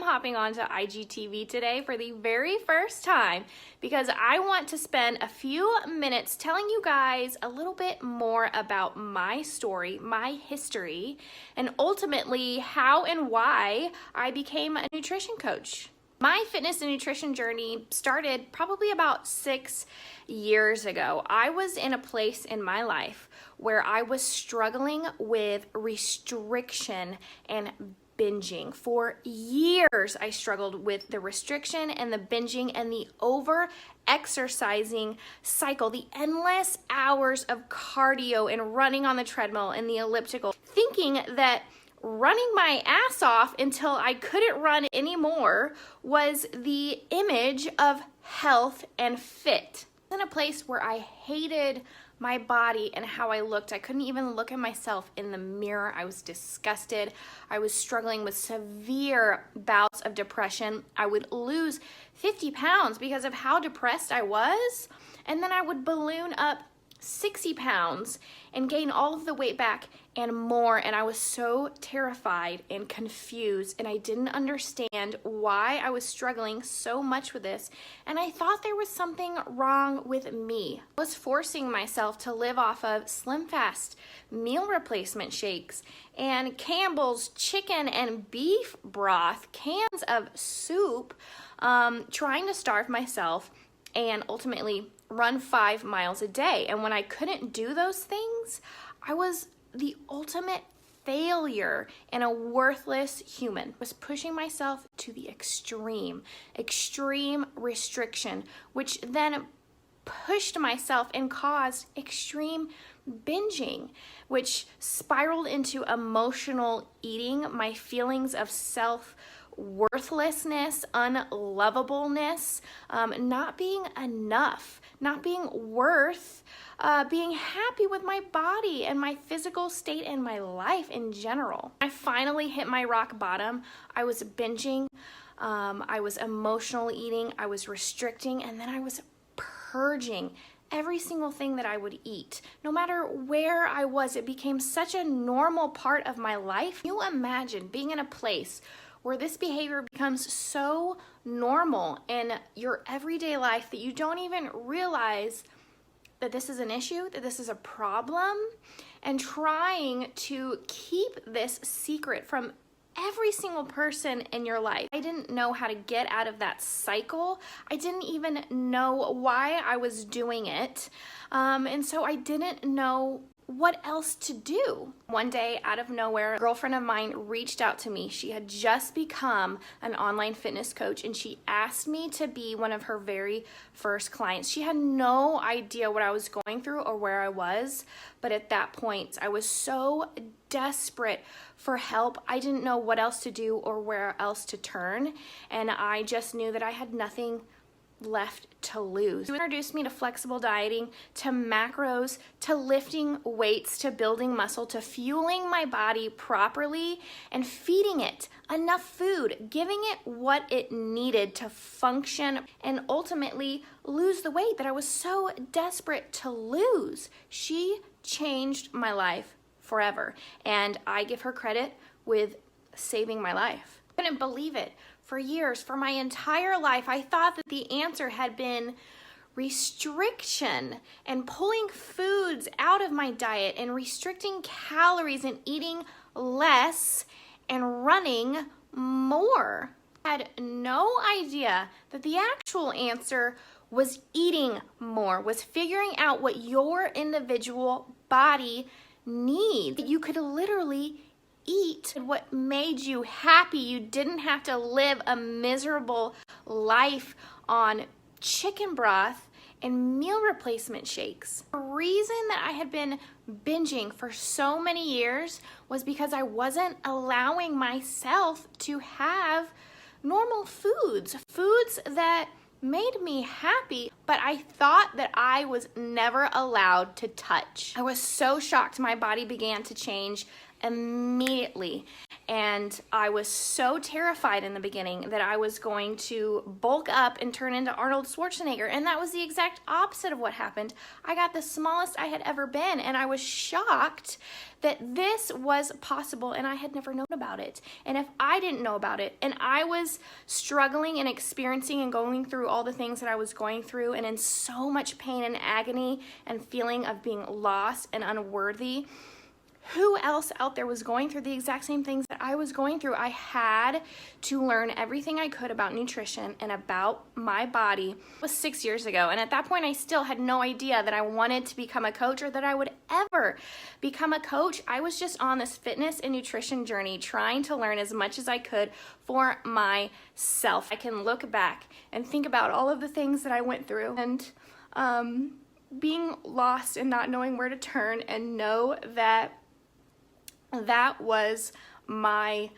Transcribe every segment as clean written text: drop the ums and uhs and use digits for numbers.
hopping onto IGTV today for the very first time because I want to spend a few minutes telling you guys a little bit more about my story, my history, and ultimately how and why I became a nutrition coach. My fitness and nutrition journey started probably about 6 years ago. I was in a place in my life where I was struggling with restriction and binging. For years, I struggled with the restriction and the binging and the over-exercising cycle, the endless hours of cardio and running on the treadmill and the elliptical, thinking that running my ass off until I couldn't run anymore was the image of health and fit. I was in a place where I hated my body and how I looked. I couldn't even look at myself in the mirror. I was disgusted. I was struggling with severe bouts of depression. I would lose 50 pounds because of how depressed I was, and then I would balloon up 60 pounds and gain all of the weight back and more, and I was so terrified and confused, and I didn't understand why I was struggling so much with this, and I thought there was something wrong with me. I was forcing myself to live off of SlimFast meal replacement shakes and Campbell's chicken and beef broth, cans of soup, trying to starve myself and ultimately run 5 miles a day. And when I couldn't do those things, I was the ultimate failure and a worthless human. I was pushing myself to the extreme restriction, which then pushed myself and caused extreme binging, which spiraled into emotional eating, my feelings of self-worthlessness, unlovableness, not being enough, not being worth being happy with my body and my physical state and my life in general. I finally hit my rock bottom. I was binging, I was emotional eating, I was restricting, and then I was purging every single thing that I would eat. No matter where I was, it became such a normal part of my life. Can you imagine being in a place where this behavior becomes so normal in your everyday life that you don't even realize that this is an issue, that this is a problem, and trying to keep this secret from every single person in your life. I didn't know how to get out of that cycle. I didn't even know why I was doing it. And so I didn't know what else to do. One day, out of nowhere, a girlfriend of mine reached out to me. She had just become an online fitness coach, and she asked me to be one of her very first clients. She had no idea what I was going through or where I was, but at that point, I was so desperate for help. I didn't know what else to do or where else to turn, and I just knew that I had nothing left to lose. She introduced me to flexible dieting, to macros, to lifting weights, to building muscle, to fueling my body properly and feeding it enough food, giving it what it needed to function and ultimately lose the weight that I was so desperate to lose. She changed my life forever, and I give her credit with saving my life. I couldn't believe it. For years, for my entire life, I thought that the answer had been restriction and pulling foods out of my diet and restricting calories and eating less and running more. I had no idea that the actual answer was eating more, was figuring out what your individual body needs. You could literally eat what made you happy. You didn't have to live a miserable life on chicken broth and meal replacement shakes. The reason that I had been binging for so many years was because I wasn't allowing myself to have normal foods that made me happy, but I thought that I was never allowed to touch. I was so shocked my body began to change immediately. And I was so terrified in the beginning that I was going to bulk up and turn into Arnold Schwarzenegger. And that was the exact opposite of what happened. I got the smallest I had ever been, and I was shocked that this was possible, and I had never known about it. And if I didn't know about it, and I was struggling and experiencing and going through all the things that I was going through, and in so much pain and agony and feeling of being lost and unworthy, who else out there was going through the exact same things that I was going through? I had to learn everything I could about nutrition and about my body. It was 6 years ago, and at that point I still had no idea that I wanted to become a coach or that I would ever become a coach. I was just on this fitness and nutrition journey trying to learn as much as I could for myself. I can look back and think about all of the things that I went through and being lost and not knowing where to turn, and know that that was my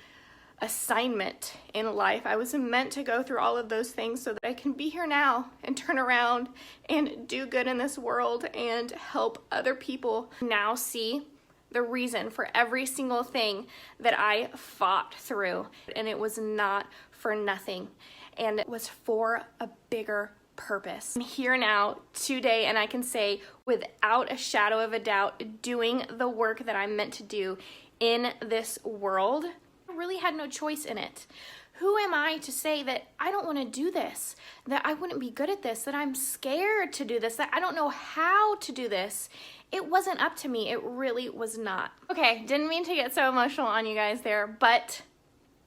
assignment in life. I was meant to go through all of those things so that I can be here now and turn around and do good in this world and help other people now see the reason for every single thing that I fought through. And it was not for nothing, and it was for a bigger purpose. I'm here now today, and I can say without a shadow of a doubt, doing the work that I'm meant to do in this world. I really had no choice in it. Who am I to say that I don't want to do this, that I wouldn't be good at this, that I'm scared to do this, that I don't know how to do this? It wasn't up to me. It really was not. Okay, didn't mean to get so emotional on you guys there, but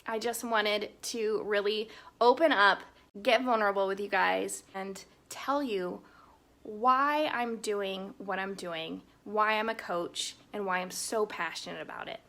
I just wanted to really open up, get vulnerable with you guys, and tell you why I'm doing what I'm doing, why I'm a coach, and why I'm so passionate about it.